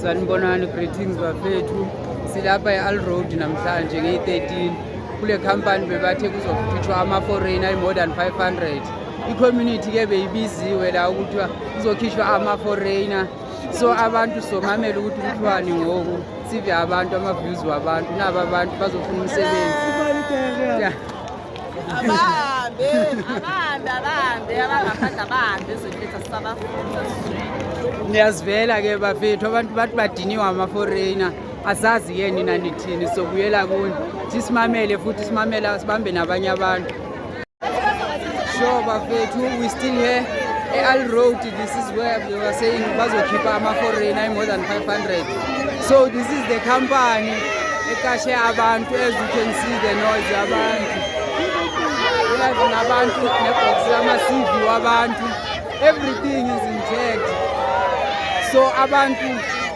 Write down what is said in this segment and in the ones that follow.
Sanibonani, greetings bafethu. Silapha e-Al Road namhlanje nge-13 kule company bebathe kuzokhitshwa ama-foreigner more than 500. I-community ke beyibiziwe la ukuthi kuzokhishwa ama-foreigner. So abantu somamele ukuthi kuthiwani ngoku sive abantu ama-views wabantu naba abantu bazofuna umsebenzi. Niyazivela ke bafethu abantu bathi badiniwe ama-foreigner. Asazi yeni nanithini sokuyela kuni sisimamele futhi simamela sibambe nabanye abantu. Sure bafethu, we still here e-Al Road. This is where they were saying bazokhipha ama-foreigner more than 500. So this is the company ekashe abantu, as you can see the noise abantu. Nabantu nebox ama-CV wabantu, everything is intact. So abantu,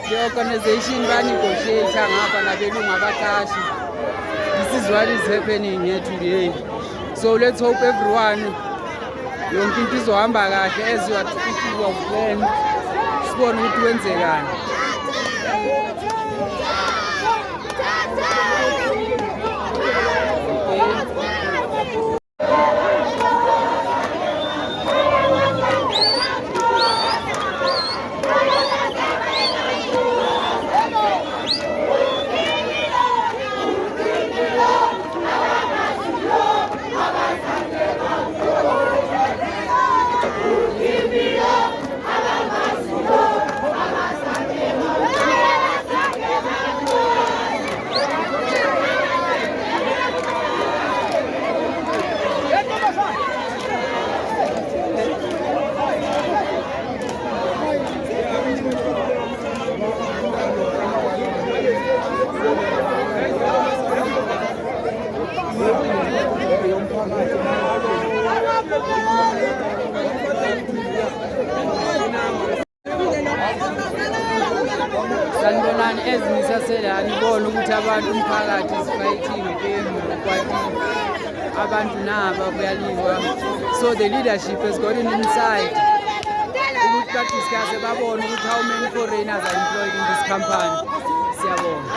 the organization banegotiate ngapha nabelungu abaqashi. This is what is happening here today. So let's hope everyone yonke into izohamba kahle as you are thinking of plan. Sibone ukuthi wenzekani. Sanibonani, ezinisasela nibona ukuthi abantu umphakathi is-fighting kwatini abantu naba kuyaliwa. So the leadership has gotten inside ukuthi badiscusse babone ukuthi how many foreigners are employed in this company. Siyabonga.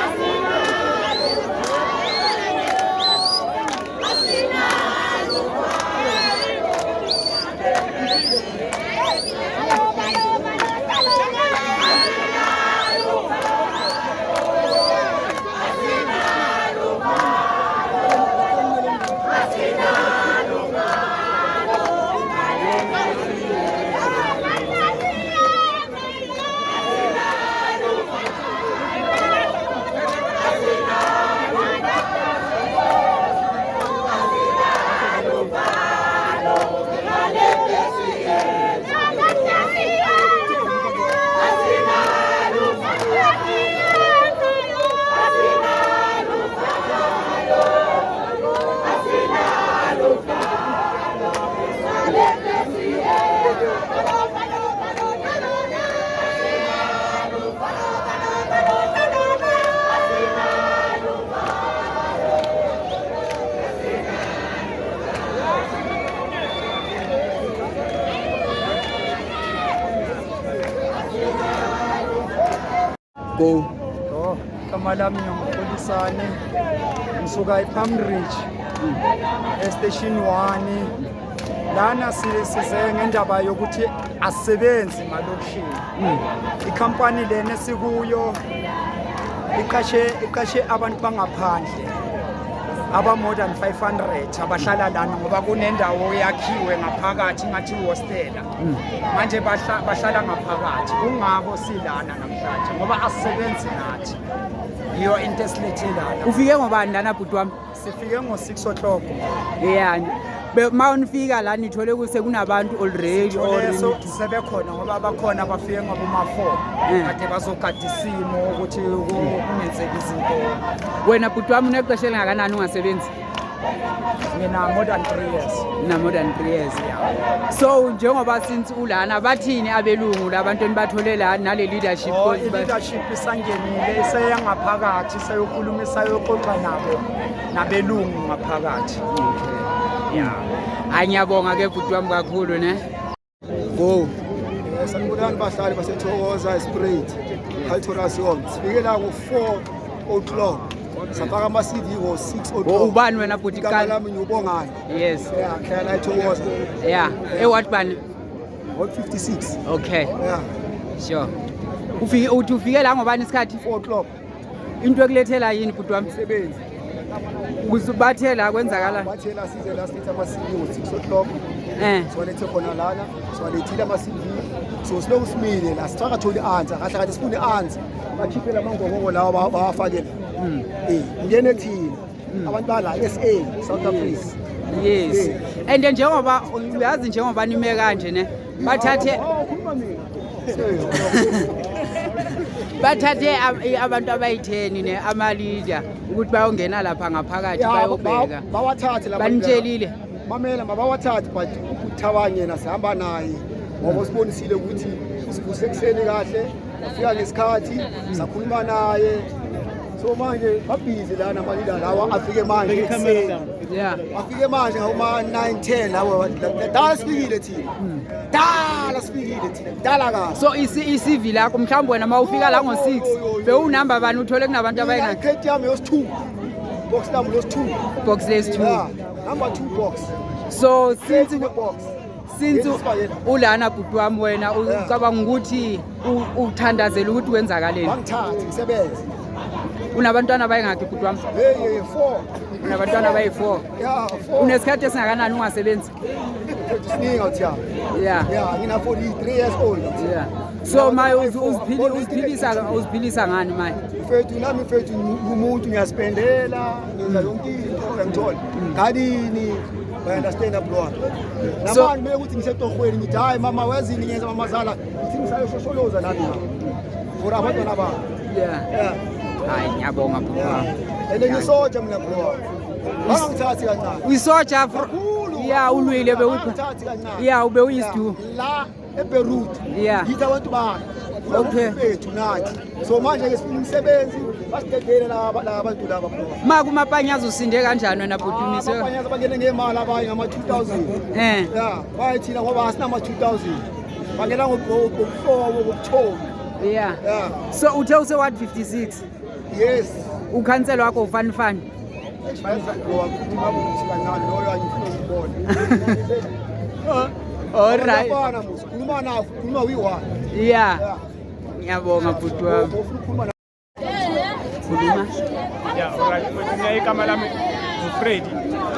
Go. Igama lami ngiyaMkholisane, ngisuka ePalm Ridge estation 1. Lana size ngendaba yokuthi asisebenzi malokishini. Ikhampani lena sikuyo iqashe abantu bangaphandle aba more than 500 abahlala lana ngoba kunendawo yakhiwe ngaphakathi ngathi hostela. Manje bahlala ngaphakathi, kungako silana namhlanje ngoba asisebenzi nathi. Iyo into esilethela. Ufike ngobani lana bhuti wami? Sifike ngo6 o'clock. Yeah. Ma unifika la nithole kuse kunabantu already so sebekhona ngoba abakhona bafike ngoma 4 kade bazogada isimo ukuthi kungenzeki izinto. Wena bhuti wami uneqeshe lingakanani ungasebenzi? Mina more than 3 years. Na more than 3 years. So njengoba since ulana bathini abelungu labantu enibathole la nale leadership? Leadership isangenile seyangaphakathi sayokhuluma sayoxoxa nabo nabelungu ngaphakathi. Yeah. Anyabonga ke bhuti wami kakhulu ne. Go. Sanibonani bahlali basethokoza Spirit Cultural Zone. Sifike la ngo-4 o'clock. Safaka ama-CD ngo-6 o'clock. Ubani wena bhuti Igama kani? lami ngiyubongani. Yes. Yeah, ngihlala eThokoza. Yeah. What bani? What 56. Okay. Yeah. Sure. Ufike la ngobani isikhathi? 4 o'clock. Into ekulethela yini bhuti wami? Msebenzi. Uzubathela kwenzakala? Bathela size la siletha ama-CD ngo-6 o'clock. Siwalethe khona lana. Siwalethile ama-CD. So siloku simile la sithakatholi answer. Kahle kahle sifune answer. Bakhiphe la mangokoko lawa bawafakela. Ngene thina. Abantu bala SA South Africa. Yes. And njengoba uyazi njengoba nime kanje ne bathathe abantu abayi10 ne ama leader ukuthi bayongena lapha ngaphakathi bayobheka. Bawathathe la banitshelile. Mamela mabawathathe but ukuthabanye yena sihamba naye. Ngoba sibonisile ukuthi sivuse kuseni kahle afika ngesikhathi sakhuluma naye. So manje babhizi lana amalila lawa afike manje ekuseni. Yeah. Afike manje ngoma 9:10 lawo dala sifikile thina. Dala sifikile thina. Dala ka. So iCV lakho mhlawumbe wena mawufika la ngo6 bewunamba bani uthole kunabantu abayingakho. Credit yami yos2. Box number yos2. Box list 2. Yeah. Number 2 box. So since box. Since ulana bhuti wami wena ucabanga ukuthi uthandazela ukuthi wenzakaleni. Bangithathe ngisebenze. Unabantwana abayingakho bhuti wami? 4. Unabantwana abayi4. Yeah, 4. Unesikhathi esingakanani ungasebenzi? Siningi awuthiyama. Yeah. Ngina 43 years old. Yeah. So maye uziphilisa ngani maye? Mfethu nami mfethu umuntu ngiyaspendela, ngenza yonke into engithola. Ngalini understand abroad. Nabantu beke ukuthi ngisetohweni ngithi hayi mama wezini ngenza mamazala ngithi ngisayosholoza nami. For abantwana bami. Yeah. Hayi ngiyabonga bhuti wami. Ngisoja mina bro. Bangithathi kancane. Uyisoja yeah ulwile Bangithathi kancane. Yeah ube uyisidu. La eBeirut. Yeah. Yithi abantu bani. Okay. Bethu nathi. So manje ke sifuna umsebenzi basidedele la abantu laba bro. Makumapanyaza usinde kanjani wena bhuti umise? Abanyaza bangene ngemali abanye ngama 2000. Yeah, bayithina ngoba asinama 2000. Bangena ngokuthoma. Yeah. So uthe use what 56? Yes. Ukhansela wakho ufani. All right. Yeah. Ngiyabonga bhuti wami. Khuluma. Yeah, alright. Igama lami uFreddy.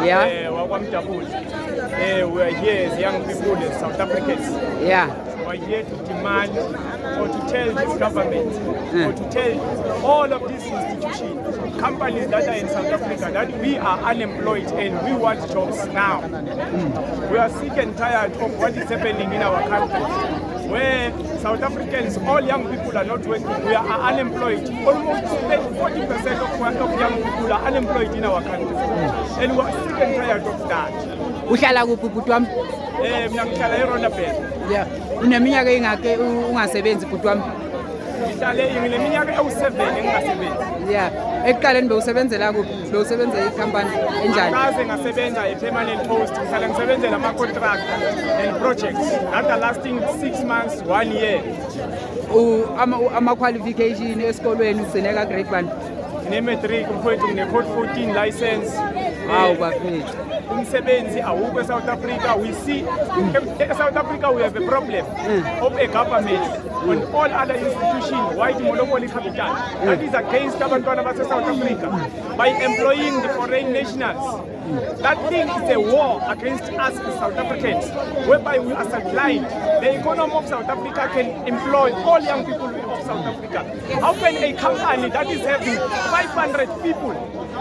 Yeah. WaKwaMdabula. We are here as young people as South Africans. Yeah. We are here to demand or to tell this government or to tell all of these institutions, companies that are in South Africa that we are unemployed and we want jobs now. We are sick and tired of what is happening in our country, where South Africans, all young people are not working. We are unemployed. Almost 40% of young people are unemployed in our country. And we are sick and tired of that. Uhlala kuphi bhuti wami? Mina ngihlala eRonderberg. Yeah. Uneminyaka engake ungasebenzi bhuti wami? Ngineminyaka ewu7 engingasebenzi. Yeah. Ekuqaleni bewusebenzela kuphi? Bewusebenza ikhampani enjani? Akaze ngasebenza permanent post. Ngihlala ngisebenzela ama-contract and projects that are lasting 6 months, 1 year. Ama-qualification esikolweni useneka grade 1? Ngine-matric mfowethu, ngine-code 14 license. Hawu bafethu. Umsebenzi awukho eSouth Africa. We see eSouth Africa we have a problem of a government on all other institutions, white monopoly capital that is against abantwana base-South Africa by employing the foreign nationals. That thing is a war against us as South Africans, whereby we are sidelined. The economy of South Africa can employ all young people of South Africa. How can a company that is having 500 people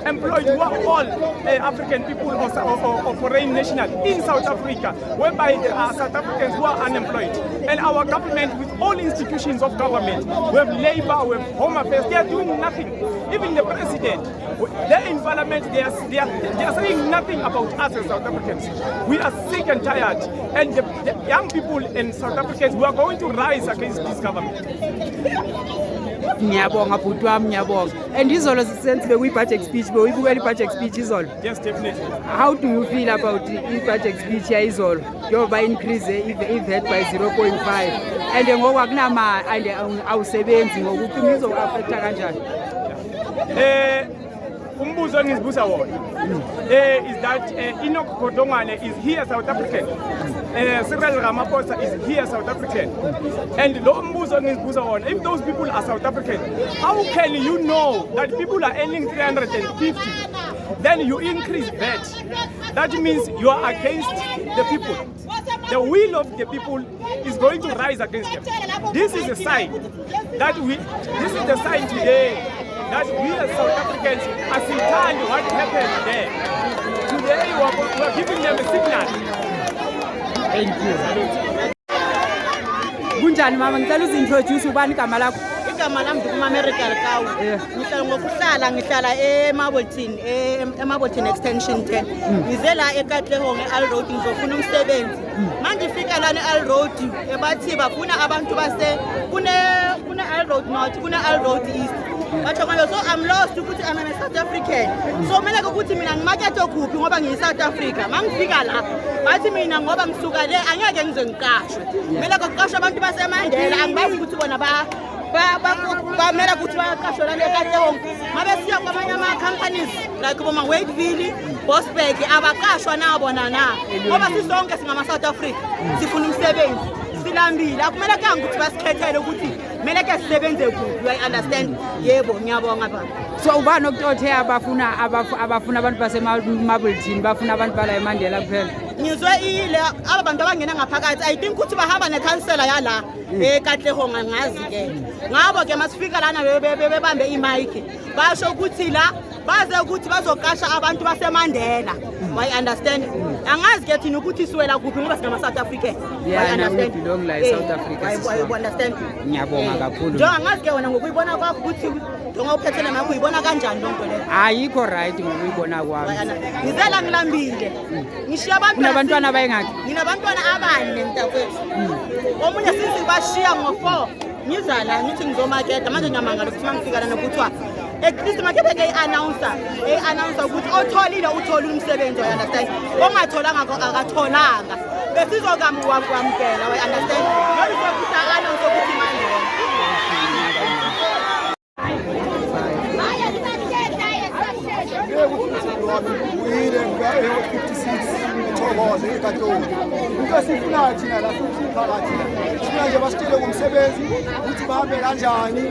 employed who are all African people or foreign nationals in South Africa, whereby there are South Africans who are unemployed? And our government, with all institutions of government, we have labor, we have home affairs, they are doing nothing. Even the president, their environment, they are saying nothing about us as South Africans. We are sick and tired, and the young people in South Africans, we are going to rise against this government. ngiyabonga bhuti wami ngiyabonga. And izolo since bekuyi-budget speech bewuyibukela i-budget speech izolo. Yes, definitely. How do you feel about i-budget speech yayizolo yoba increase i-VAT by 0.5 and ngoku akunama and awusebenzi ngoku izo-affecta kanjani? Umbuzo engizibuza wona is that Enoch Godongwane is here South African. Cyril Ramaphosa is here South African. And lo umbuzo engizibuza wona, if those people are South African, how can you know that people are earning 350? Then you increase VAT. That means you are against the people. The will of the people is going to rise against them. This is a sign that this is the sign today that we as South Africans are seeing what happened there. Today we are giving them a signal. Thank you. Kunjani mama, ngicela uzintroduce ubani igama lakho? Igama lami ngumAmerica Lekawu. Ngihlala ngokuhlala eMabotini extension 10. Ngize la eKatlehong eAl Road ngizofuna umsebenzi. Manje ngifika lana eAl Road ebathi bafuna abantu base kuna Al Road North, kuna Al Road East. Batho ngabe so I'm lost ukuthi I'm a South African. So kumele ukuthi mina ngimakethe kuphi ngoba ngiyi South Africa. Mangifika la bathi mina ngoba ngisuka le angeke ngize ngiqashwe. Kumele ukuqashwa abantu baseMandela angibazi ukuthi bona bamela ukuthi bayaqashwa la eKatlehong. Mabe siya kwamanye ama-companies like boma Wakeville, Bosberg abaqashwa nabo na ngoba sisonke singama-South Africa sifuna umsebenzi silambile akumele kanga ukuthi basikhethele ukuthi kumele ke sisebenze kuphi. I understand. Yebo ngiyabonga baba. So ubani okutothe abafuna abantu baseMabulton bafuna abantu bala eMandela kuphela? Ngizwe ile abantu abangena ngaphakathi I think ukuthi bahamba nekhansela yala eKatlehong ngazi ke ngabo ke masifika lana bebambe imic basho ukuthi la baze ukuthi bazoqasha abantu baseMandela. I understand. Angazi ke thina ukuthi siwela kuphi ngoba singama South African. I understand. Belong like South Africa. I understand. Ngiyabonga kakhulu. Njengoba ngazi ke wena ngokuyibona kwakho ukuthi njengoba uphethele ngakho uyibona kanjani lonto le? Ayikho right ngokuyibona kwami. Ngizela ngilambile. Ngishiya abantu Unabantwana abayengaki? Nginabantwana abane mntakwethu. Omunye sisi bashiya ngo4. Ngizala ngithi ngizomaketa manje ngiyamangala ukuthi mangifika lana kuthiwa least makebeke i-announcer ukuthi otholile uthola umsebenzi. I understand. Ongatholanga akatholanga besizokwamukela. I understand. Noma ukuthi announce ukuthi manje uyile nga-56 ithokoze eKatlehong. Into esifunayo thina la phakathi sifuna nje basitshele ngomsebenzi ukuthi bahambe kanjani.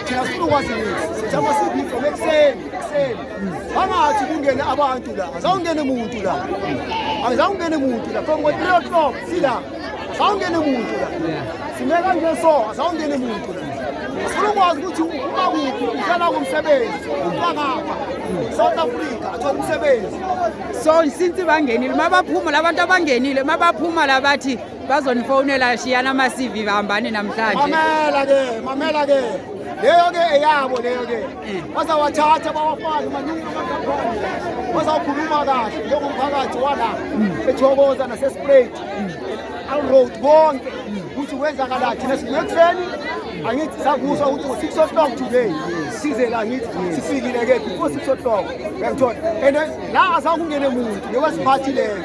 Thina sifuna ukwazi nithi sithi ama-CV from ekuseni bangathi kungene abantu la azawungene muntu la from ngo-3 o'clock sila azawungene muntu la simeka nje so azawungene muntu la. Sifuna ukwazi ukuthi ubakuphi uhlala kumsebenzi ubangapha South Africa athola umsebenzi. So since bangenile mabaphuma labantu abangenile mabaphuma labathi bazonifonela shiyana ama-CV bahambane namhlanje. Mamela ke leyo ke eyabo leyo ke bazawathatha bawafake maningi amakhampani bazawukhuluma kahle njengomphakathi wala ethokoza nasespray Al Road bonke ukuthi kwenzakalani. Thina sinekuseni angithi sakuzwa ukuthi ngo-6 o'clock today size la ngithi sifikile ke before 6 o'clock uyangithola. And la azakungene muntu newasiphathileyo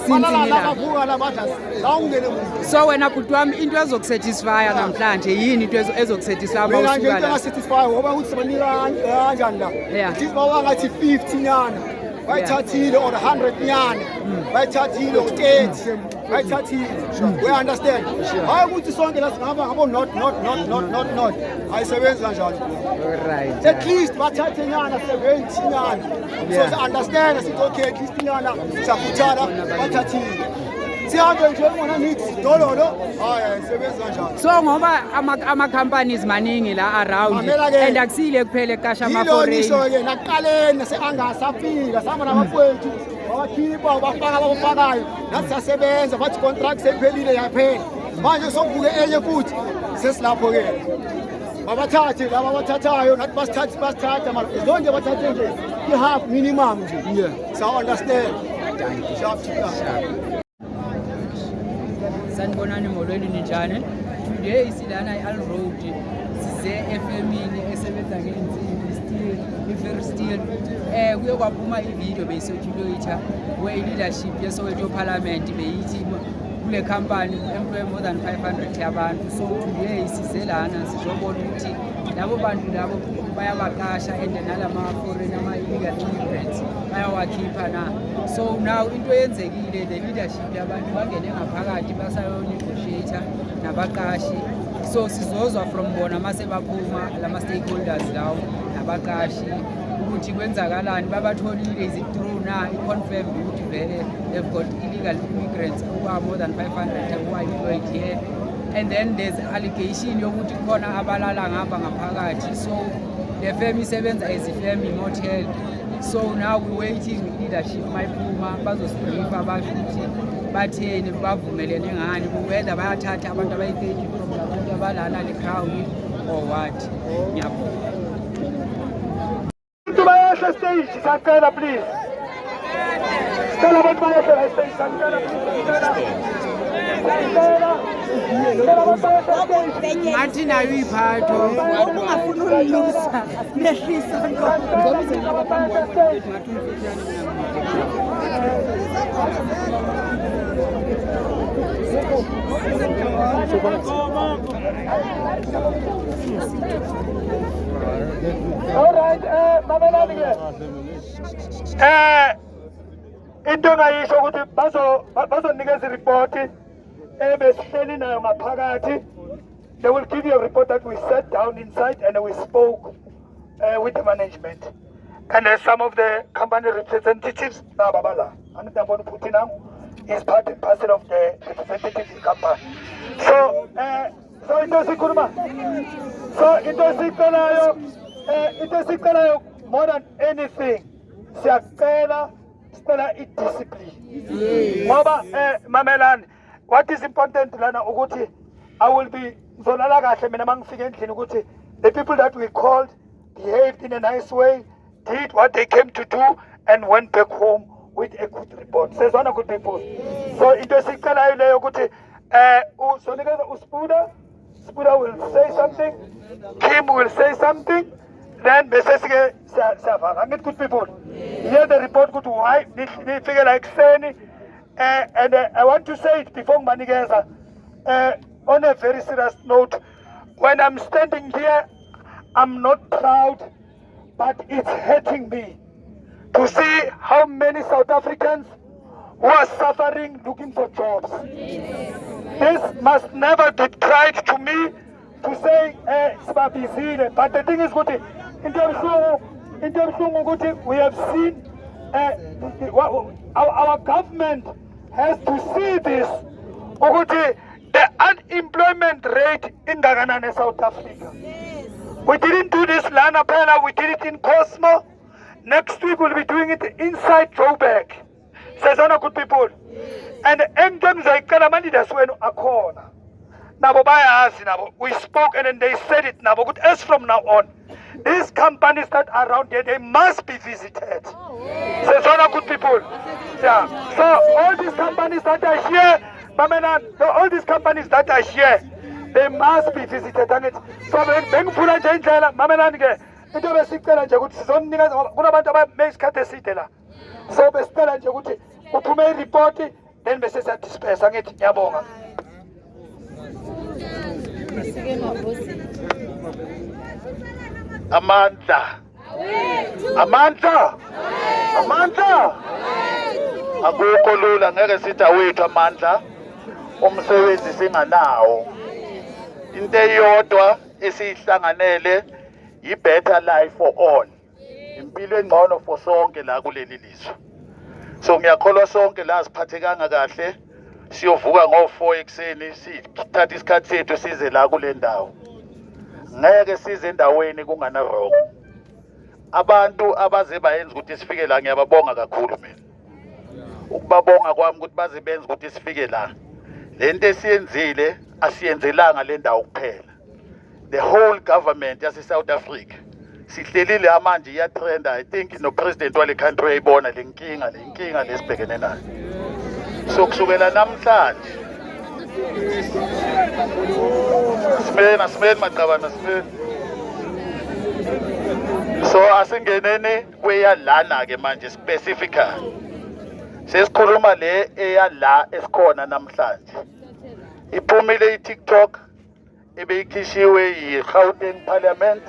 bavuka la badla zawungene muntu. So wena bhuti wami into ezokusatisfya namhlanje yini into ezokusatisfya mina mawusuka nje into la? engasatisfy ngoba ukuthi sibanika kanjani la ukuthi bawangathi 50 nyana bayithathile or 100 nyana bayithathile or 30 bayithathile. We understand. Hayi ukuthi sonke la singaba ngabo not ayisebenzi kanjalo. Alright. At least bathathe nyana 70 nyana so to understand sithi okay at least nyana sakutshala bathathile sihambe nje ngona nithi dololo hayi ayisebenzi kanjalo. So ngoba ama-companies maningi la around and akusile kuphela eqasha ama-foreign. Yilo ke nakuqaleni nase-angasafika sihamba nabafowethu bawakhipha bafaka abafakayo nathi sasebenza bathi contract seyiphelile yaphela manje sokubuke enye futhi sesilapho-ke babathathe laba abathathayo nathi basithatha zonke bathathe nje i-half minimum nje sa-understand. Sanibonani molweni ninjani? today silana e-Al Road size efemini esebenza ngensimbi steel i-ferry steel kuye kwaphuma ivideo beyisirculator where i-leadership yeSoweto Parliament beyithi kule company employ more than 500 yabantu. So today size lana sizobona ukuthi labo bantu labo bayabaqasha and nalama-foreign ama-illegal immigrants bayawakhipha na. So now into yenzekile the leadership yabantu bangene ngaphakathi basayonegotiator nabaqashi. So sizozwa from bona mase baphuma lama-stakeholders lawo nabaqashi ukuthi kwenzakalani, babatholile is it true na i-confirmed ukuthi vele they've got illegal immigrants who are more than 500 who are employed here. And then there's allegation yokuthi khona abalala ngapha ngaphakathi. So the firm isebenza as a firm motel. So now we're waiting leadership mayiphuma bazosibriefa basho ukuthi batheni bavumelene ngani, whether bayathatha abantu abayi-30 from labantu abalana le crowd or what. Ngiyabonga. Bayasha stage sakela please. Stella abantu bayasha stage sakela please. Ngathi nayo iphatho Ungafuni ulilusa nehlisa All right, mamelani ke. Into engayisho ukuthi bazonikeza report ebesihleli nayo ngaphakathi. They will give you a report that we sat down inside and we spoke with the management. And some of the company representatives, is part and parcel of the representative company. So into sikalayo more than anything, siyacela discipline. Ngoba mamelani, what is important lana ukuthi I will be zolala kahle mina mangifika endlini ukuthi the people that we called behaved in a nice way, did what they came to do and went back home with a good report. Sezona good people. So into sikalayo leyo ukuthi usonikeza uSpuda will say something, Kim will say something, then besesike siyavaka. Ngithi good people. Hear the report good why nifike like seni and I want to say it before ngibanikeza on a very serious note. When I'm standing here, I'm not proud, but it's hurting me to see how many South Africans who are suffering looking for jobs. This must never be pride to me to say, but the thing is, we have seen our government has to see this. The unemployment rate in South Africa. We didn't do this Lana Pella, we did it in Cosmo. Next week we'll be doing it inside Joburg. Says on good people. And engines like Kalamani that's when a corner. We spoke and then they said it now. But as from now on, these companies that are around here, they must be visited. Says on good people. Yeah. So all these companies that are here, all these companies that are here, they must be visited. So bengifuna nje indlela mamelani ke into besikela nje ukuthi sizonika kunabantu abamesikhathe eside la. So besikela nje ukuthi uphume ireport then bese siyadisperse. Ngithi ngiyabonga. Amandla akukho lula, ngeke sithi awethu amandla umsebenzi singanawo. Into eyodwa esihlanganele i-better life for all, impilo engcono for sonke la kuleli lizwe. So ngiyakholwa sonke la siphathekanga kahle, siyovuka ngo-4 ekseni sithatha isikhathi sethu size la kule ndawo. Ngeke size endaweni kungana wrong. Abantu abaze bayenza ukuthi sifike la ngiyababonga kakhulu mina. Ukubabonga kwami ukuthi baze benza ukuthi sifike la. Lento esiyenzile asiyenzelanga le ndawo kuphela. The whole government yase South Africa sihlelile manje iyatrenda. I think no president wale country ayibona le nkinga lesibhekene nayo. So kusukela namhlanje Asimeni macabana asimeni. So asingeneni kweyalana ke manje specifically. Sesikhuluma le eyala esikhona namhlanje. Iphumile iTikTok ebeyikhishiwe yiGauteng Parliament.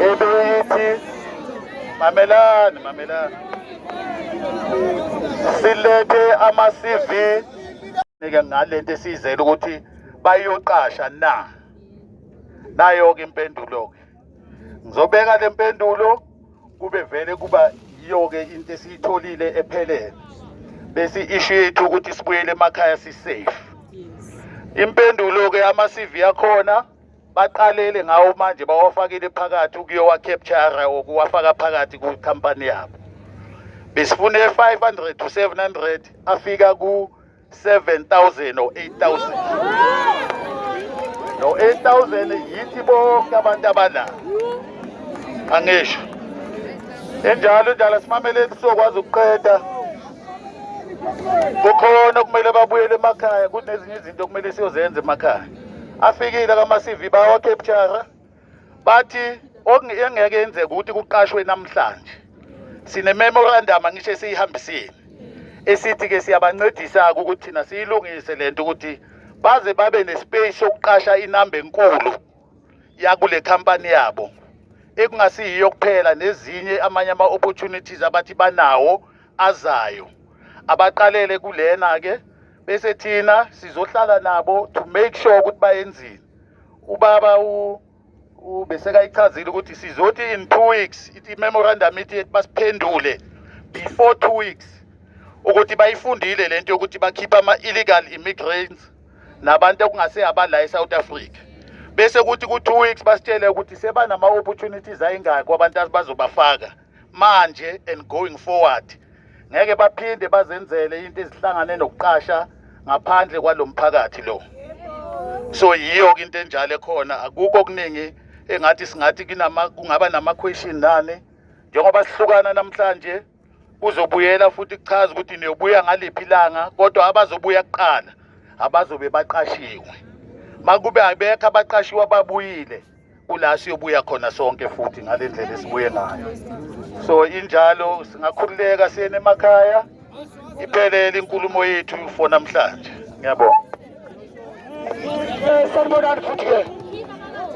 Ebeyithi mamelani. Silethe ama-CV nika ngalento esizele ukuthi bayoqasha na. Nayo ke impendulo ke. Ngizobeka le mpendulo kube vele kuba yiyo ke into esiyitholile ephelele. Bese issue yethu ukuthi sibuyele emakhaya si safe. Impendulo ke ama-CV yakhona baqalele ngawo manje bawafakile phakathi ukuyowa capture ukuwafaka phakathi ku company yabo. Besifune 500 to 700 afika ku 7,000 or 8,000. No 8,000 yithi bonke abantu abana. Angisho. Enjalo simameleni sokwazi ukuqeda. Kukhona kumele babuyele emakhaya kunezinye izinto kumele siyozenza emakhaya. Afikile kama-CV bawa capture bathi okungeke yenzeka ukuthi kuqashwe namhlanje. Sine memorandum angisho esihambisile esithi ke siyabancedisa ukuthi thina siyilungise lento ukuthi baze babe nespace sokuqasha inamba enkulu yakule company yabo ekungasiyiyo kuphela nezinye amanye ama opportunities abathi banawo azayo abaqalele kulena ke bese thina sizohlala nabo to make sure ukuthi bayenzile. Ubaba beseka ichazile ukuthi sizothi in 2 weeks ithi memorandum ithi basiphendule before 2 weeks ukuthi bayifundile lento ukuthi bakhipha ama illegal immigrants nabantu okungase abala eSouth Africa. Bese kuthi ku 2 weeks basitshele ukuthi sebanama opportunities ayingaki kwabantu abazobafaka manje and going forward. Ngeke baphinde bazenzele into ezihlangane nokuqasha ngaphandle kwalomphakathi lo. So yiyo into enjalo khona akukho okuningi engathi singathi kungaba nama question nani njengoba sihlukana namhlanje uzobuyela futhi kuchaza ukuthi niyobuya ngaliphi ilanga kodwa abazobuya kuqala abazobe baqashiwe. Makube abekho abaqashiwa babuyile kula siyobuya khona sonke futhi ngalendlela esibuye ngayo. So injalo singakhululeka siyene emakhaya iphelele inkulumo yethu for namhlanje. Ngiyabonga. Sanibonani futhi ke.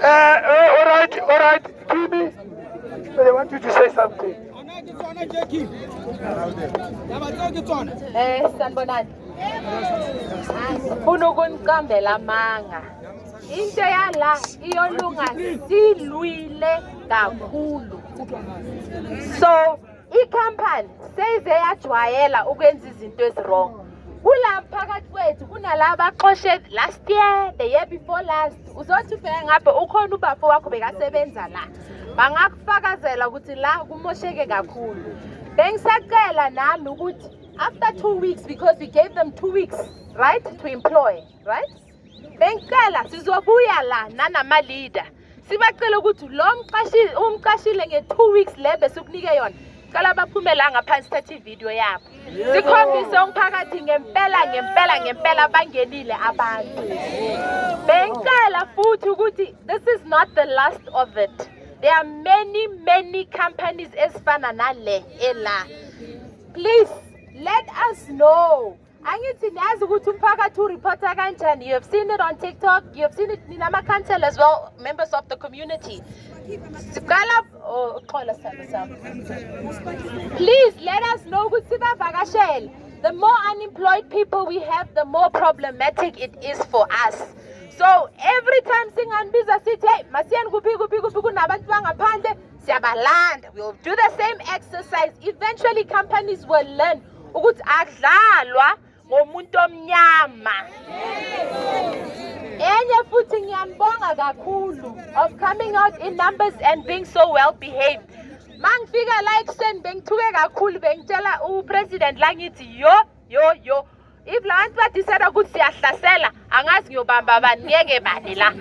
All right. Kimi, I want you to say something. Sanibonani. Ufuna ukuniqambela amanga. Into yala iyolunga silwile kakhulu. So, i-company seyizeyajwayela ukwenza izinto ezirong. Kula phakathi kwethu kunalaba axoshe last year, the year before last. Uzothi ufike ngapha ukhona ubafo wakho bekasebenza la. Bangakufakazela ukuthi la kumosheke kakhulu. Bengisacela nami ukuthi after 2 weeks, because we gave them 2 weeks, right, to employ, right? Bengicela sizobuya la nanama leader. Sibacela ukuthi lo umqashile nge2 weeks le bese kunike yona. Cala baphumela ngaphansi thathi video yabo. Sikhombise umphakathi ngempela bangenile abantu. Bengicela futhi ukuthi this is not the last of it. There are many companies ezifana nale ela. Please let us know. Angithi niyazi ukuthi umphakathi ureporta kanjani. You have seen it on TikTok, you have seen it ninama council as well, members of the community. Please let us know ukuthi sibavakashele. The more unemployed people we have, the more problematic it is for us. So every time singanibiza sithi hey masiyani kuphi kunabantu bangaphandle siyabalanda. We'll do the same exercise. Eventually companies will learn ukuthi akudlalwa ngomuntu omnyama. Enye futhi ngiyanibonga kakhulu of coming out in numbers and being so well behaved. Mangifika la ekuseni bengithuke kakhulu bengitshela upresident la ngithi yo if la bantu badicide ukuthi siyahlasela angazi ngiyobamba bani ngeke bani la.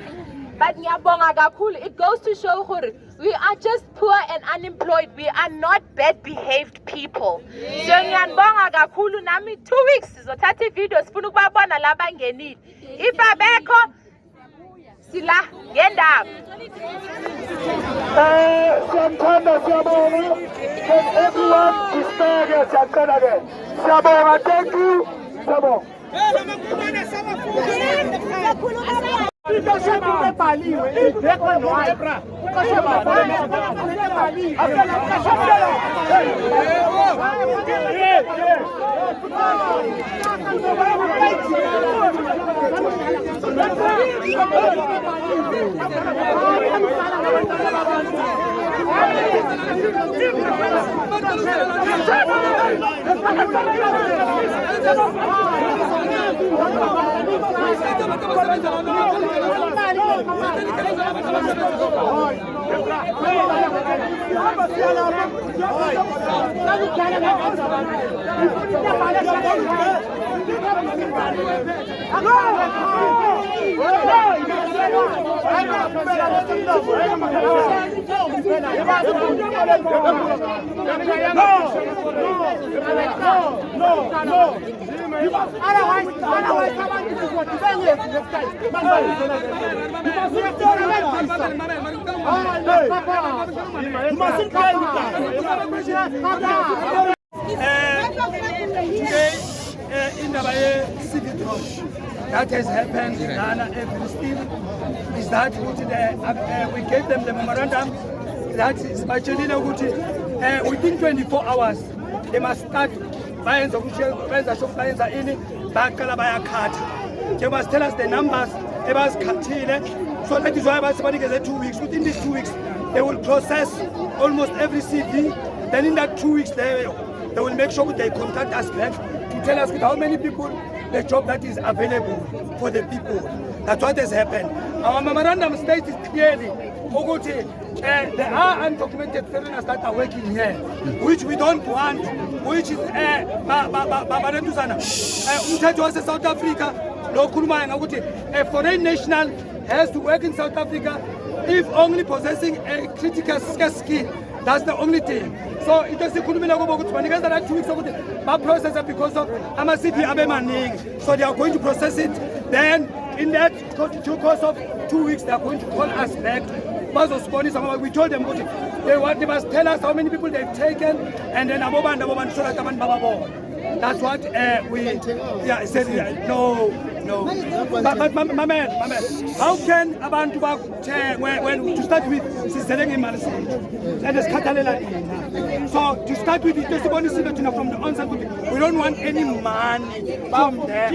But ngiyabonga kakhulu. It goes to show gore we are just poor and unemployed. We are not bad behaved people. So ngiyanibonga kakhulu nami 2 weeks sizothatha ivideo sifuna ukubabona la bangenile. If abekho ukuthi la ngendaba. Siyamthanda siyabonga. Can everyone disperse siyacela ke. Siyabonga, thank you. Siyabonga. That has happened Nana every still is that we gave them the memorandum that is actually within 24 hours they must start buying the they must tell us the numbers so that is why somebody gets 2 weeks. Within these 2 weeks they will process almost every CV. Then in that 2 weeks they will make sure they contact us back to tell us how many people the job that is available for the people. That's what has happened. Our memorandum states clearly there are undocumented foreigners that are working here, which we don't want, which is South Africa. A foreign national has to work in South Africa if only possessing a critical skill. That's the only thing. So it is the that 2 weeks ago, but process it because of Amasipi. So they are going to process it. Then in that course of 2 weeks, they are going to call us back. We told them they must tell us how many people they've taken, and then that's what we said. No. But my man, how can abantu when to start with so to start with it from the onset we don't want any money from there.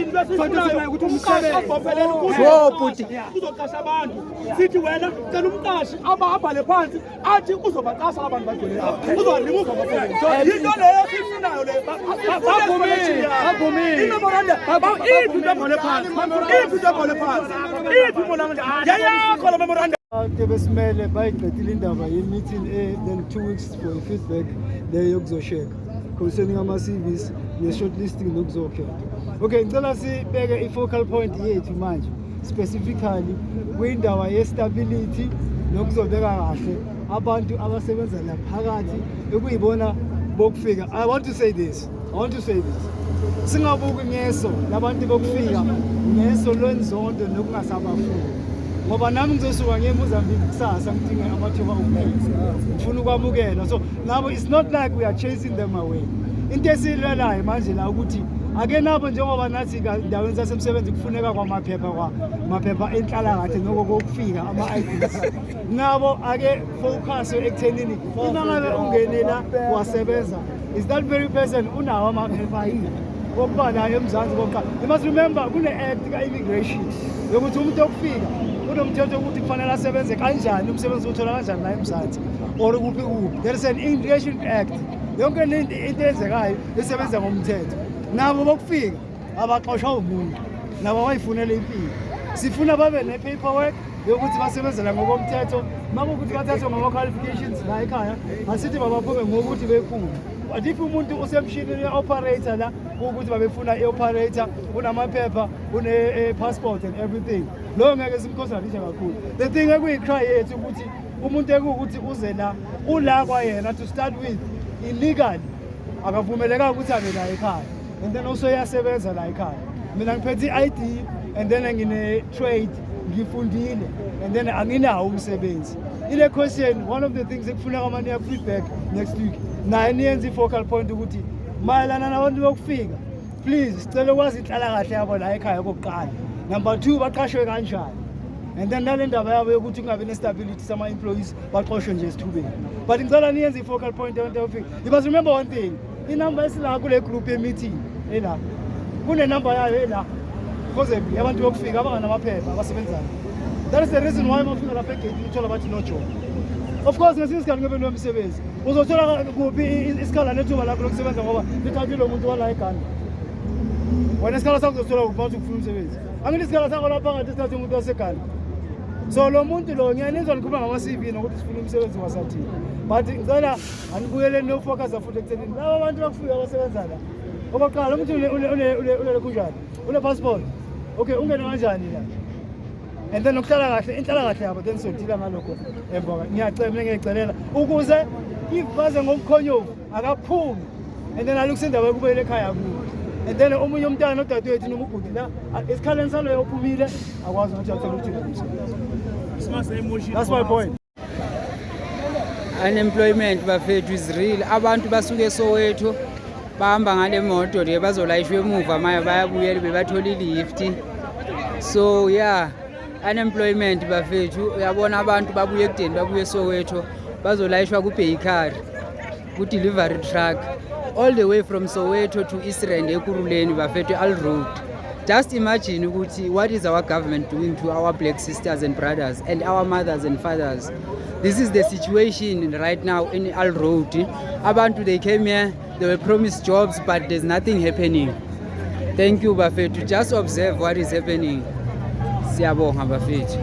Besimele bayiqedile indaba ye-meeting then 2 weeks for the feedback leyo kuzosheka concerning ama-CVs ne-shortlisting nokuzokhethwa. Okay, ngicela sibeke i-focal point yethu manje specifically kwindawo ye-stability nokuzobeka kahle abantu abasebenza la phakathi ekuyibona bokufika. I want to say this. Singabuki ngeso labantu bokufika ngeso lwenzondo nokungasabafuni. Ngoba nami ngizosuka ngeMozambique kusasa ngidinga amathuba okuphila. Ngifuna ukwamukela. So now it's not like we are chasing them away. Into esiyilelayo manje la ukuthi ake nabo njengoba nathi endaweni zasemsebenzi kufuneka maphepha enhlalakahle nokokufika ama-IDs. Nabo ake focus ekuthenini uma ngabe ungenela wasebenza is that very person unawo amaphepha yini kokuba nayo eMzansi konke. You must remember kune-act ka-immigration yokuthi umuntu okufika unomthetho ukuthi kufanele asebenze kanjani, umsebenzi uthola kanjani la eMzansi or kuphi. There is an Immigration Act. Yonke into eyenzekayo esebenza ngomthetho. Nabo bokufika abaxoshwa umuntu nabo bayifunele impilo. Sifuna babe ne-paperwork yokuthi basebenzela ngokomthetho. Makuwukuthi bathathwe ngama-qualifications la ekhaya asithi babaphume ngokuthi bekhulu. But if umuntu usemshinini ye-operator la ukuthi babefuna i-operator unamaphepha une-passport and everything, loyo ngeke simkhosalishe kakhulu. The thing ekuyi-cry yethu ukuthi umuntu ekuwukuthi uze la ula kwayena to start with illegally akavumelekanga ukuthi abe la ekhaya and then also uyasebenza la ekhaya. Mina ngiphethe i-ID and then ngine-trade ngifundile and then anginawo umsebenzi. Ile question, one of the things ekufuneka manje feedback next week naye niyenze i-focal point ukuthi mayelana nabantu bokufika please sicela ukwazi inhlalakahle yabo la ekhaya kokuqala. Number 2 baqashwe kanjani. And then nale ndaba yabo yokuthi kungabe ne-stability sama-employees baxoshwe nje esithubeni. But ngicela niyenze i-focal point yabantu bokufika. You must remember one thing, inumber esila kule group ye-meeting ela kunenumber yayo ela possibly abantu bokufika abanganamaphepha abasebenzayo. That is the reason why mafika lapha egate uthola bathi no job. Of course ngesinye isikhathi ngobe nomsebenzi uzothola kuphi isikhala nethuba lakho lokusebenza ngoba lithathile umuntu wala eGhana. Wena isikhala sakho uzothola kuphi manje ukufuna umsebenzi. Angithi isikhala sakho lapha ngathi isikhathi umuntu waseGhana. So lo muntu lo ngiyanizwa nikhuluma ngama-CV nokuthi sifuna umsebenzi wasathini. But ngicela anibuyele no-focus futhi ekuthenini laba abantu bakufika abasebenza la. Okokuqala umuntu une kunjani? Une-passport. Okay, ungene kanjani la? And then ukuhlala kahle inhlalakahle yabo then sodila ngalokho emva ngiyacelela ukuze if baze ngomkhonyovu akaphumi and then alukusendaba kubele ekhaya kuwo and then omunye umntana odadewethu noma ubhuti la esikhaleni saloyo ophumile akwazi ukuthi athole ukuthi that's my point. Unemployment bafethu is real. Abantu basuke eSoweto bahamba ngale moto le bazolayishwa emuva manje bayabuyela bebathola ilift. So yeah, unemployment bafethu uyabona abantu babuye ekudeni babuye eSoweto bazolayishwa ku-Bakery ku-delivery truck all the way from Soweto to East Rand eKuruleni bafethu Al Road. Just imagine ukuthi what is our government doing to our black sisters and brothers and our mothers and fathers. This is the situation right now in Al Road. Abantu they came here, they were promised jobs but there's nothing happening. Thank you bafethu, just observe what is happening. Siyabonga bafethu.